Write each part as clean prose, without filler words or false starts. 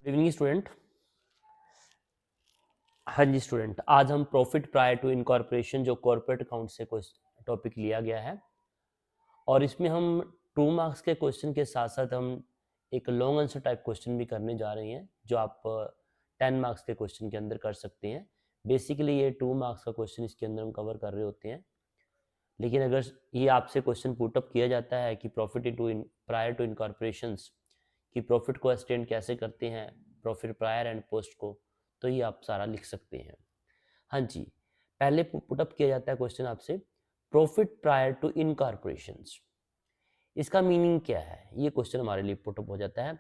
Evening student. हाँ जी student, आज हम प्रॉफिट प्रायर टू इनकॉर्पोरेशन जो कॉर्पोरेट अकाउंट से टॉपिक लिया गया है और इसमें हम 2 मार्क्स के क्वेश्चन के साथ साथ हम एक लॉन्ग आंसर टाइप क्वेश्चन भी करने जा रहे हैं जो आप 10 मार्क्स के क्वेश्चन के अंदर कर सकते हैं। बेसिकली ये 2 मार्क्स का क्वेश्चन इसके अंदर हम कवर कर रहे होते हैं, लेकिन अगर ये आपसे क्वेश्चन पुटअप किया जाता है कि प्रॉफिट टू प्रायर टू इनकॉर्पोरेशंस कि प्रॉफिट को एस्टेंड कैसे करते हैं, प्रॉफिट प्रायर एंड पोस्ट को, तो ये आप सारा लिख सकते हैं। हाँ जी, पहले पुटअप किया जाता है क्वेश्चन आपसे, प्रॉफिट प्रायर टू इनकॉर्पोरेशंस, इसका मीनिंग क्या है, ये क्वेश्चन हमारे लिए पुटअप हो जाता है।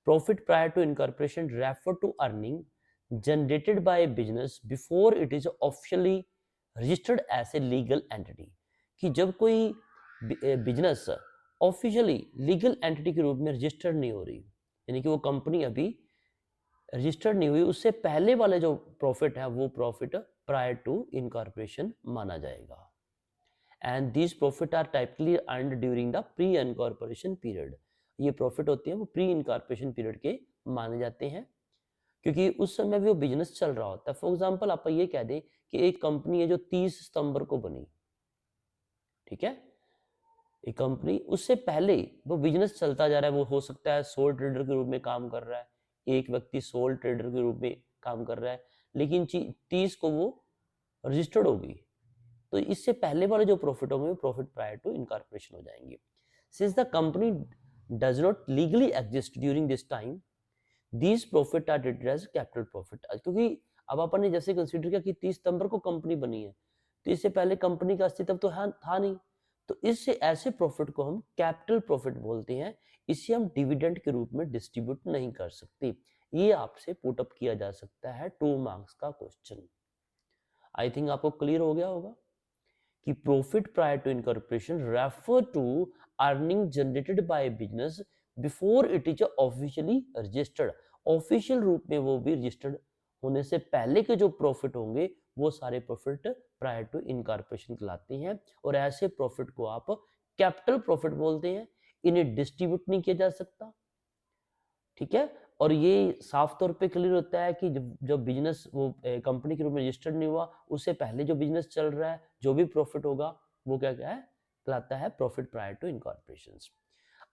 Profit prior to incorporation refer to earning generated by business before it is officially registered as a legal entity, कि जब कोई बिजनेस ऑफिशियली लीगल एंटिटी के रूप में रजिस्टर्ड नहीं हो रही, यानी कि वो कंपनी अभी रजिस्टर्ड नहीं हुई, उससे पहले वाले जो प्रॉफिट है वो प्रॉफिट प्रायर टू इनकॉर्पोरेशन माना जाएगा। And these profit are typically earned during the pre incorporation period, ये प्रॉफिट होते हैं वो प्री इनकॉर्पोरेशन पीरियड के माने जाते हैं, क्योंकि उस समय भी वो बिजनेस चल रहा होता है। फॉर एग्जांपल आप ये कह दें कि एक कंपनी है जो 30 सितंबर को बनी, ठीक है, एक कंपनी उससे पहले वो बिजनेस चलता जा रहा है, वो हो सकता है सोल ट्रेडर के रूप में काम कर रहा है, एक व्यक्ति सोल ट्रेडर के रूप में काम कर रहा है, लेकिन 30 को वो रजिस्टर्ड होगी, तो इससे पहले वाले जो प्रॉफिट होंगे प्रॉफिट प्रायर टू इनकॉर्पोरेशन हो जाएंगे। Since the company does not legally exist during this time, these profit are treated as capital profit, क्योंकि अब अपन ने जैसे कंसीडर किया कि 30 सितंबर को कंपनी बनी है, तो इससे पहले कंपनी का अस्तित्व तो था नहीं, तो इससे ऐसे प्रॉफिट को हम कैपिटल प्रॉफिट बोलते हैं, इसे हम डिविडेंड के रूप में डिस्ट्रीब्यूट नहीं कर सकते। ये आपसे पुटअप किया जा सकता है 2 मार्क्स का क्वेश्चन। आई थिंक आपको क्लियर हो गया होगा कि profit prior to incorporation refer to earning generated by business before it is officially registered, official रूप में वो भी रजिस्टर्ड होने से पहले के जो प्रॉफिट होंगे वो सारे प्रॉफिट प्रायर टू इनकॉर्पोरेशन कहलाते हैं, और ऐसे प्रॉफिट को आप कैपिटल प्रॉफिट बोलते हैं, इन्हें डिस्ट्रीब्यूट नहीं किया जा सकता, ठीक है। और ये साफ तौर पे क्लियर होता है कि जब बिजनेस वो कंपनी के रूप में रजिस्टर्ड नहीं हुआ, उससे पहले जो बिजनेस चल रहा है जो भी प्रॉफिट होगा वो क्या क्या है कहलाता है प्रॉफिट प्रायर टू इनकॉर्पोरेशंस।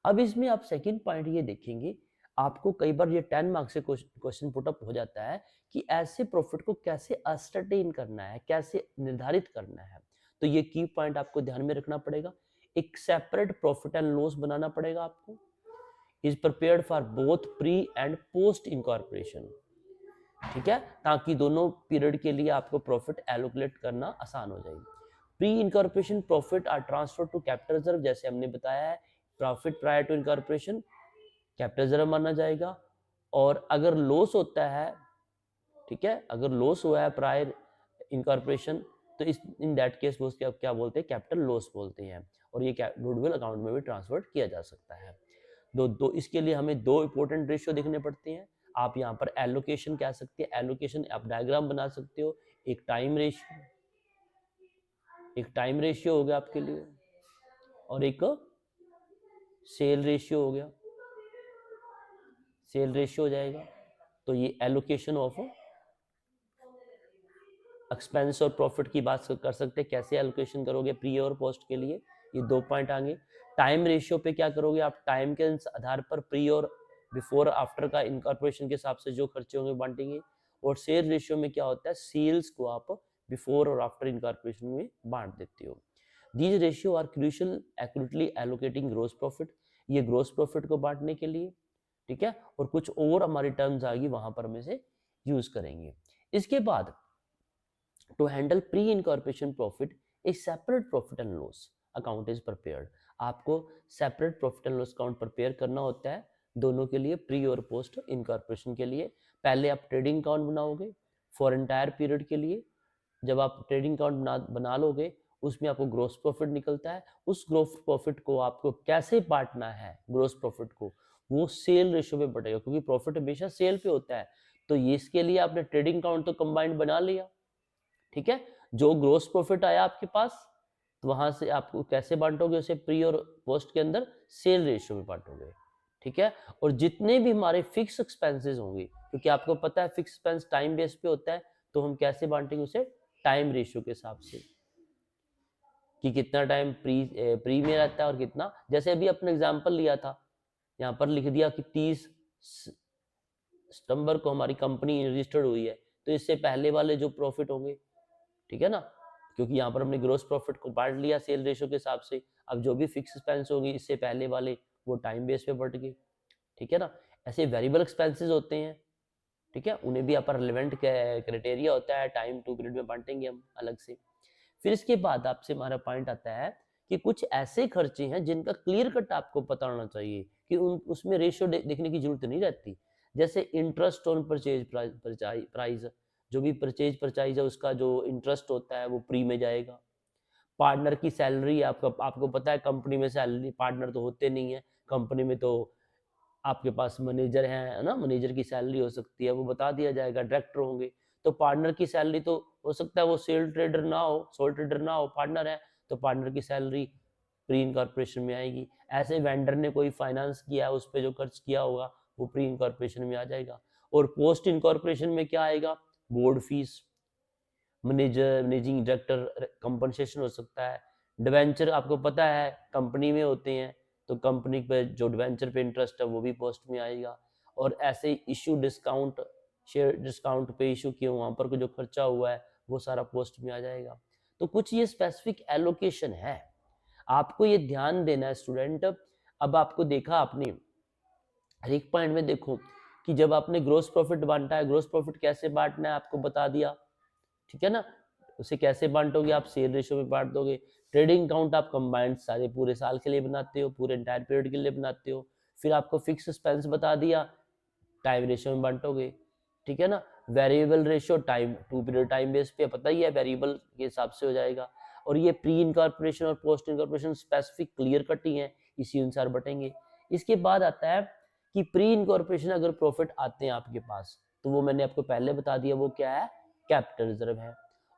अब इसमें आप सेकंड पॉइंट ये देखेंगे, आपको कई बार ये 10 मार्क्स से क्वेश्चन पुटअप हो जाता है कि ऐसे प्रॉफिट को कैसे असरटेन करना है, कैसे निर्धारित करना है, तो ये की पॉइंट आपको ध्यान में रखना पड़ेगा। एक सेपरेट प्रॉफिट एंड लॉस बनाना पड़ेगा आपको, is prepared for both pre and post incorporation, ठीक है, ताकि दोनों पीरियड के लिए आपको प्रॉफिट एलोकेट करना आसान हो जाएगी। Pre incorporation profit are transfer to capital reserve, जैसे हमने बताया है profit prior to incorporation capital reserve माना जाएगा, और अगर लॉस होता है, ठीक है, अगर लॉस हुआ है प्रायर इनकॉर्पोरेशन, तो इस इन दैट केस वो क्या बोलते हैं, कैपिटल लॉस बोलते हैं, और ये गुडविल अकाउंट में भी ट्रांसफर किया जा सकता है। दो इसके लिए हमें 2 इंपॉर्टेंट रेशियो देखने पड़ते हैं। आप यहाँ पर एलोकेशन कह सकते हैं, एलोकेशन आप डायग्राम बना सकते हो, एक टाइम रेशियो हो गया आपके लिए, और एक सेल रेशियो हो गया, सेल रेशियो हो जाएगा। तो ये एलोकेशन ऑफ एक्सपेंस और प्रॉफिट की बात कर सकते हैं, कैसे एलोकेशन करोगे प्री और पोस्ट के लिए, ये 2 पॉइंट आएंगे। टाइम रेशियो पे क्या करोगे आप, टाइम के आधार पर प्री और बिफोर आफ्टर का इनकॉर्पोरेशन के हिसाब से जो खर्चे होंगे बांटेंगे, और सेल रेशियो में क्या होता है, सेल्स को आप बिफोर और आफ्टर इनकॉर्पोरेशन में बांट देते हो। These ratio are crucial accurately allocating gross profit, ये ग्रोस प्रॉफिट को बांटने के लिए, ठीक है, और कुछ और हमारी टर्म्स आएगी वहां पर हम इसे यूज करेंगे। इसके बाद to handle pre-incorporation profit, a separate profit and loss account is prepared, आपको separate profit and loss account prepare करना होता है दोनों के लिए, प्री और पोस्ट इनकॉर्पोरेशन के लिए। पहले आप ट्रेडिंग अकाउंट बनाओगे फॉर एंटायर पीरियड के लिए, जब आप ट्रेडिंग अकाउंट बना लोगे उसमें आपको ग्रोस प्रॉफिट निकलता है, उस ग्रोस प्रॉफिट को आपको कैसे बांटना है, ग्रोस प्रॉफिट को वो सेल रेशियो में बटेगा, क्योंकि प्रॉफिट हमेशा सेल पे होता है, तो ये इसके लिए आपने ट्रेडिंग अकाउंट तो कंबाइंड बना लिया, ठीक है, जो ग्रोस प्रॉफिट आया आपके पास, तो वहां से आपको कैसे बांटोगे उसे, प्री और पोस्ट के अंदर सेल रेशियो में बांटोगे, ठीक है। और जितने भी हमारे फिक्स एक्सपेंसेस होंगे, क्योंकि आपको पता है फिक्स एक्सपेंस टाइम बेस पे होता है, तो हम कैसे बांटेंगे उसे, टाइम रेशियो के हिसाब से, कि कितना टाइम प्री में रहता है और कितना, जैसे अभी अपने एग्जांपल लिया था, यहाँ पर लिख दिया कि 30 सितंबर को हमारी कंपनी रजिस्टर्ड हुई है, तो इससे पहले वाले जो प्रॉफिट होंगे, ठीक है ना, क्योंकि यहाँ पर हमने ग्रोस प्रॉफिट को बांट लिया सेल रेशियो के हिसाब से, अब जो भी फिक्स एक्सपेंस होंगे इससे पहले वाले वो टाइम बेस पे बढ़ गए, ठीक है ना। ऐसे वेरिएबल एक्सपेंसेस होते हैं, ठीक है, उन्हें भी यहाँ पर रिलेवेंट क्राइटेरिया होता है, टाइम टू पीरियड में बांटेंगे हम अलग से। फिर इसके बाद आपसे हमारा पॉइंट आता है कि कुछ ऐसे खर्चे हैं जिनका क्लियर कट आपको पता होना चाहिए, कि उसमें रेशियो देखने की जरूरत नहीं रहती, जैसे इंटरेस्ट ऑन परचेज प्राइस, जो भी परचेज परचाइज है उसका जो इंटरेस्ट होता है वो प्री में जाएगा। पार्टनर की सैलरी, आपको पता है कंपनी में सैलरी पार्टनर तो होते नहीं है, कंपनी में तो आपके पास मैनेजर है ना, मैनेजर की सैलरी हो सकती है, वो बता दिया जाएगा, डायरेक्टर होंगे, तो पार्टनर की सैलरी तो हो सकता है वो सेल ट्रेडर ना हो, सोल ट्रेडर ना हो, पार्टनर है, तो पार्टनर की सैलरी प्री इनकॉर्पोरेशन में आएगी। ऐसे वेंडर ने कोई फाइनेंस किया है, उस पर जो खर्च किया होगा वो प्री इनकॉर्पोरेशन में आ जाएगा। और पोस्ट इनकॉर्पोरेशन में क्या आएगा, board fees, managing director compensation हो सकता है, डिवेंचर आपको पता है कंपनी में होते हैं, तो कंपनी पे जो डिवेंचर पे इंटरेस्ट है वो भी पोस्ट में आएगा। और ऐसे इशू डिस्काउंट, शेयर डिस्काउंट पे इशू किए वहां पर जो खर्चा हुआ है वो सारा पोस्ट में आ जाएगा। तो कुछ ये स्पेसिफिक एलोकेशन है, आपको ये ध्यान देना है स्टूडेंट। अब आपको देखा आपने हर एक पॉइंट में, देखो कि जब आपने ग्रोस प्रॉफिट बांटा है, ग्रोस प्रॉफिट कैसे बांटना है आपको बता दिया, ठीक है ना, उसे कैसे बांटोगे, आप सेल रेशियो में बांट दोगे। ट्रेडिंग अकाउंट आप कंबाइंड सारे पूरे साल के लिए बनाते हो, पूरे एंटायर पीरियड के लिए बनाते हो। फिर आपको फिक्स एक्सपेंस बता दिया, टाइम रेशियो में बांटोगे, ठीक है ना। Variable ratio time to period time base पे पता ही है, वेरिएबल के हिसाब से हो जाएगा। और ये प्री इनकॉर्पोरेशन और post incorporation specific clear cut ही है, इसी अनुसार बटेंगे। इसके बाद आता है कि प्री इनकॉर्पोरेशन अगर प्रॉफिट आते हैं आपके पास, तो वो मैंने आपको पहले बता दिया, वो क्या है, कैपिटल रिजर्व है।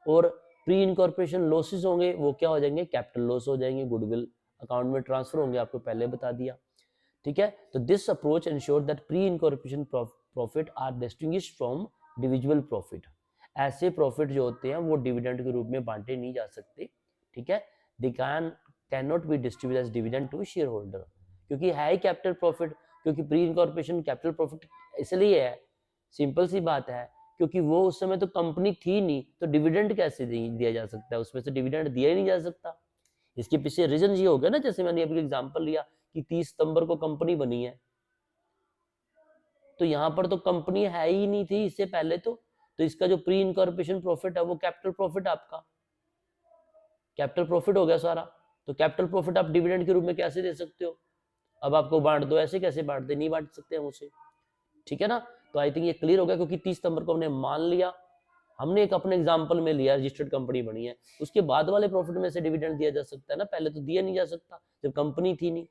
और प्री इनकॉर्पोरेशन लॉसेस होंगे, वो क्या हो जाएंगे, कैपिटल लॉस हो जाएंगे, गुडविल अकाउंट में ट्रांसफर होंगे, आपको पहले बता दिया, ठीक है। तो this approach ensure that pre incorporation profit are distinguished from divisible profit. ऐसे प्रॉफिट जो होते हैं वो डिविडेंड के रूप में बांटे नहीं जा सकते, ठीक है। They can not be distributed as dividend to share holder, क्योंकि है ही कैपिटल प्रॉफिट, क्योंकि प्री इनकॉर्पोरेशन कैपिटल प्रॉफिट इसलिए है, सिंपल सी बात है, क्योंकि वो उस समय तो कंपनी थी नहीं, तो डिविडेंड कैसे दिया जा सकता है, उसमें से डिविडेंड दिया ही नहीं जा सकता। इसके पीछे रीजन ये हो गया ना, जैसे मैंने अभी एग्जांपल लिया कि 30 सितंबर को कंपनी बनी है, तो यहाँ पर तो कंपनी है ही नहीं थी इससे पहले, तो इसका जो प्री इनकॉर्पोरेशन प्रॉफिट है वो कैपिटल प्रॉफिट, आपका कैपिटल प्रॉफिट हो गया सारा। तो कैपिटल प्रॉफिट आप डिविडेंड के रूप में कैसे दे सकते हो, अब आपको बांट दो, ऐसे कैसे बांट दे, नहीं बांट सकते हम उसे, ठीक है ना। तो आई थिंक ये क्लियर हो गया, क्योंकि 30 सितंबर को हमने मान लिया, हमने एक अपने एग्जांपल में लिया, रजिस्टर्ड कंपनी बनी है, उसके बाद वाले प्रॉफिट में से डिविडेंड दिया जा सकता है ना, पहले तो दिया नहीं जा सकता जब कंपनी थी नहीं,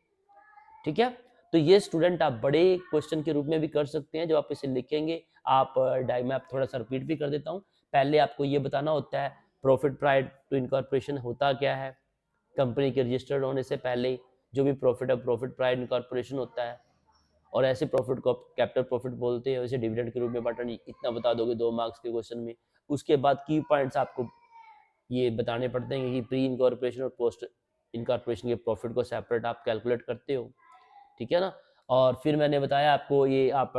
ठीक है। तो ये स्टूडेंट आप बड़े क्वेश्चन के रूप में भी कर सकते हैं, जो आप इसे लिखेंगे, आप मैं थोड़ा सा रिपीट भी कर देता हूँ। पहले आपको ये बताना होता है प्रॉफिट प्रायर टू इनकॉर्पोरेशन होता क्या है, कंपनी के रजिस्टर्ड होने से पहले जो भी प्रॉफिट है प्रॉफिट प्रायर इनकॉर्पोरेशन होता है, और ऐसे प्रॉफिट को कैपिटल प्रॉफिट बोलते हैं, वैसे डिविडेंड के रूप में बांटना, इतना बता दोगे 2 मार्क्स के क्वेश्चन में। उसके बाद की पॉइंट्स आपको ये बताने पड़ते हैं कि प्री इनकॉर्पोरेशन और पोस्ट इनकॉर्पोरेशन के प्रॉफिट को सेपरेट आप कैलकुलेट करते हो, ठीक है ना। और फिर मैंने बताया आपको ये आप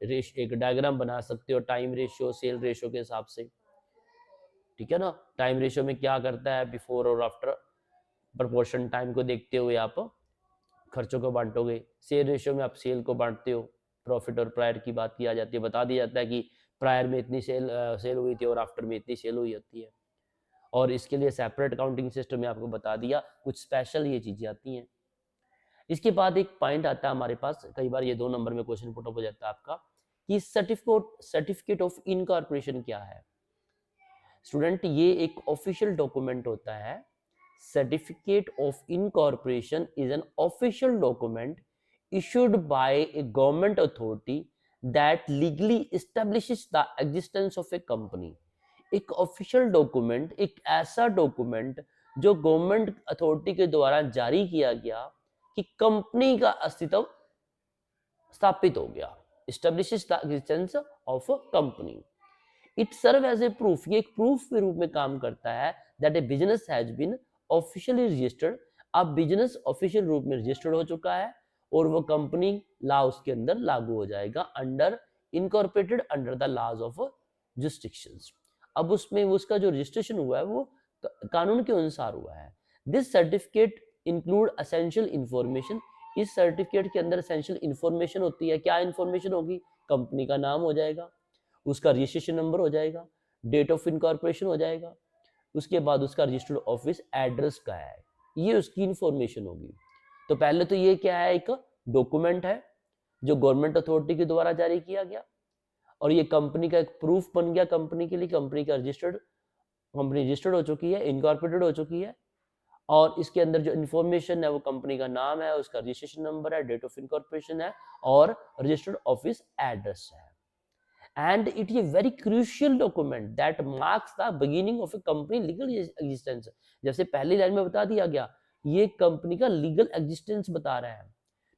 एक डायग्राम बना सकते हो टाइम रेशियो सेल रेशियो के हिसाब से, ठीक है ना। टाइम रेशियो में क्या करता है, बिफोर और आफ्टर प्रोपोर्शन टाइम को देखते हुए आप खर्चों को बांटोगे। सेल रेशियो में आप सेल को बांटते हो, प्रॉफिट और प्रायर की बात की आ जाती है, बता दिया जाता है कि प्रायर में इतनी सेल हुई थी और आफ्टर में इतनी सेल हुई होती है। और इसके लिए सेपरेट अकाउंटिंग सिस्टम में आपको बता दिया, कुछ स्पेशल ये चीजें आती हैं। इसके बाद एक पॉइंट आता है हमारे पास, कई बार ये 2 नंबर में क्वेश्चन पुट अप हो जाता है आपका, कि सर्टिफिकेट ऑफ इनकॉर्पोरेशन क्या है। स्टूडेंट ये एक ऑफिशियल डॉक्यूमेंट होता है। Certificate of incorporation is an official document issued by a government authority that legally establishes the existence of a company। एक ऑफिशियल डॉक्यूमेंट, एक ऐसा डॉक्यूमेंट जो गवर्नमेंट अथॉरिटी के द्वारा जारी किया गया कि कंपनी का अस्तित्व स्थापित हो गया, establishes the existence of a company. It serve as a proof, ये एक प्रूफ के रूप में काम करता है that a business has been officially registered, अब बिजनेस ऑफिशियल रूप में रजिस्टर्ड हो चुका है और वो कंपनी लॉ उसके अंदर लागू हो जाएगा, under incorporated under the laws of jurisdictions. अब उसमें उसका जो रजिस्ट्रेशन हुआ है वो कानून के अनुसार हुआ है। This certificate include essential information, इस सर्टिफिकेट के अंदर एसेंशियल इंफॉर्मेशन होती है। क्या इंफॉर्मेशन होगी? कंपनी का नाम हो जाएगा, उसका रजिस्ट्रेशन नंबर हो जाएगा, डेट ऑफ इनकॉर्पोरेशन हो जाएगा, उसके बाद उसका रजिस्टर्ड ऑफिस एड्रेस का है, ये उसकी इंफॉर्मेशन होगी। तो पहले तो ये क्या है, एक डॉक्यूमेंट है जो गवर्नमेंट अथॉरिटी के द्वारा जारी किया गया और ये कंपनी का एक प्रूफ बन गया कंपनी के लिए, कंपनी रजिस्टर्ड हो चुकी है, इनकॉर्पोरेटेड हो चुकी है और इसके अंदर जो इन्फॉर्मेशन है वो कंपनी का नाम है, उसका रजिस्ट्रेशन नंबर है, डेट ऑफ इनकॉर्पोरेशन है और रजिस्टर्ड ऑफिस एड्रेस है। And it is a very crucial document that marks the beginning of a company legal existence। जैसे पहली लाइन में बता दिया गया, ये कंपनी का लीगल एग्जिस्टेंस बता रहा है।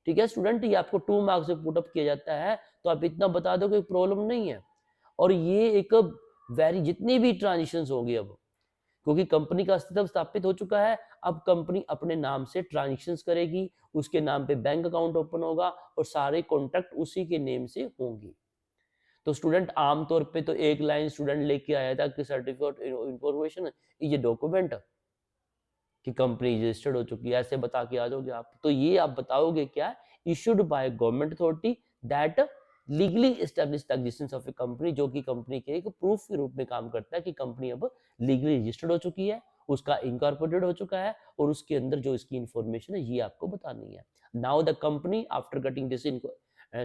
ठीक है स्टूडेंट, ये आपको 2 मार्क्स से पुट अप किया जाता है, तो आप इतना बता दो कोई प्रॉब्लम नहीं है। और ये एक जितनी भी ट्रांजिशंस होंगी अब, क्योंकि कंपनी का अस्तित्व स्थापित हो चुका है, अब कंपनी अपने नाम से ट्रांजेक्शंस करेगी, उसके नाम पे बैंक अकाउंट ओपन होगा और सारे कॉन्ट्रैक्ट उसी के नेम से होंगी। तो स्टूडेंट आमतौर पे तो एक लाइन स्टूडेंट लेके आया था कि certificate information is a document कि कंपनी रजिस्टर्ड हो चुकी है, ऐसे बता के आ जाओगे आप। तो ये आप बताओगे क्या, issued by government authority that legally establish the existence of A company, जो कि कंपनी के एक प्रूफ के रूप में काम करता है कि कंपनी अब लीगली रजिस्टर्ड हो चुकी है, उसका इनकॉर्पोरेटेड हो चुका है और उसके अंदर जो इसकी इंफॉर्मेशन है ये आपको बतानी है। Now the company after getting this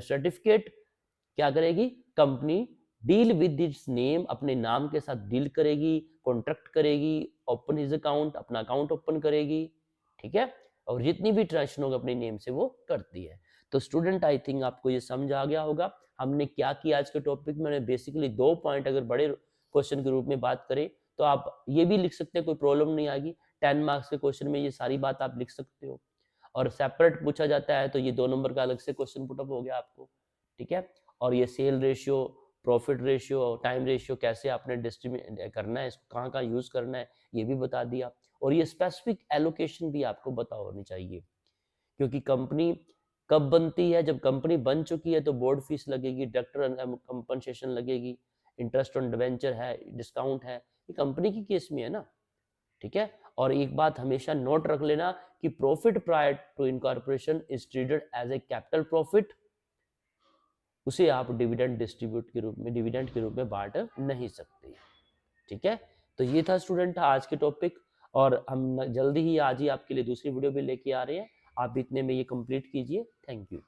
certificate क्या करेगी, company deal with its name, अपने नाम के साथ डील करेगी, कॉन्ट्रैक्ट करेगी, ओपन हिज अकाउंट, अपना अकाउंट ओपन करेगी। ठीक है, और जितनी भी ट्रांजेक्शन होगा अपने नेम से वो करती है। तो स्टूडेंट आई थिंक आपको ये समझ आ गया होगा हमने क्या किया आज के टॉपिक में। बेसिकली 2 पॉइंट अगर बड़े क्वेश्चन के रूप में बात करें तो आप ये भी लिख सकते हैं, कोई प्रॉब्लम नहीं आएगी। 10 मार्क्स के क्वेश्चन में ये सारी बात आप लिख सकते हो और सेपरेट पूछा जाता है तो ये 2 नंबर का अलग से क्वेश्चन पुटअप हो गया आपको। ठीक है, और ये sale ratio, profit ratio, time ratio कैसे आपने डिस्ट्रीब्यूट करना है, इसको कहाँ कहाँ यूज करना है ये भी बता दिया। और ये स्पेसिफिक एलोकेशन भी आपको पता होनी चाहिए, क्योंकि कंपनी कब बनती है, जब कंपनी बन चुकी है तो बोर्ड फीस लगेगी, डायरेक्टर कंपनसेशन लगेगी, इंटरेस्ट ऑन डिवेंचर है, डिस्काउंट है, ये कंपनी की केस में है ना। ठीक है, और एक बात हमेशा नोट रख लेना कि profit prior to incorporation is treated as a capital profit, उसे आप डिविडेंड के रूप में बांट नहीं सकते। ठीक है, तो ये था स्टूडेंट आज के टॉपिक और हम जल्दी ही आज ही आपके लिए दूसरी वीडियो भी लेके आ रहे हैं। आप इतने में ये कंप्लीट कीजिए। Thank you.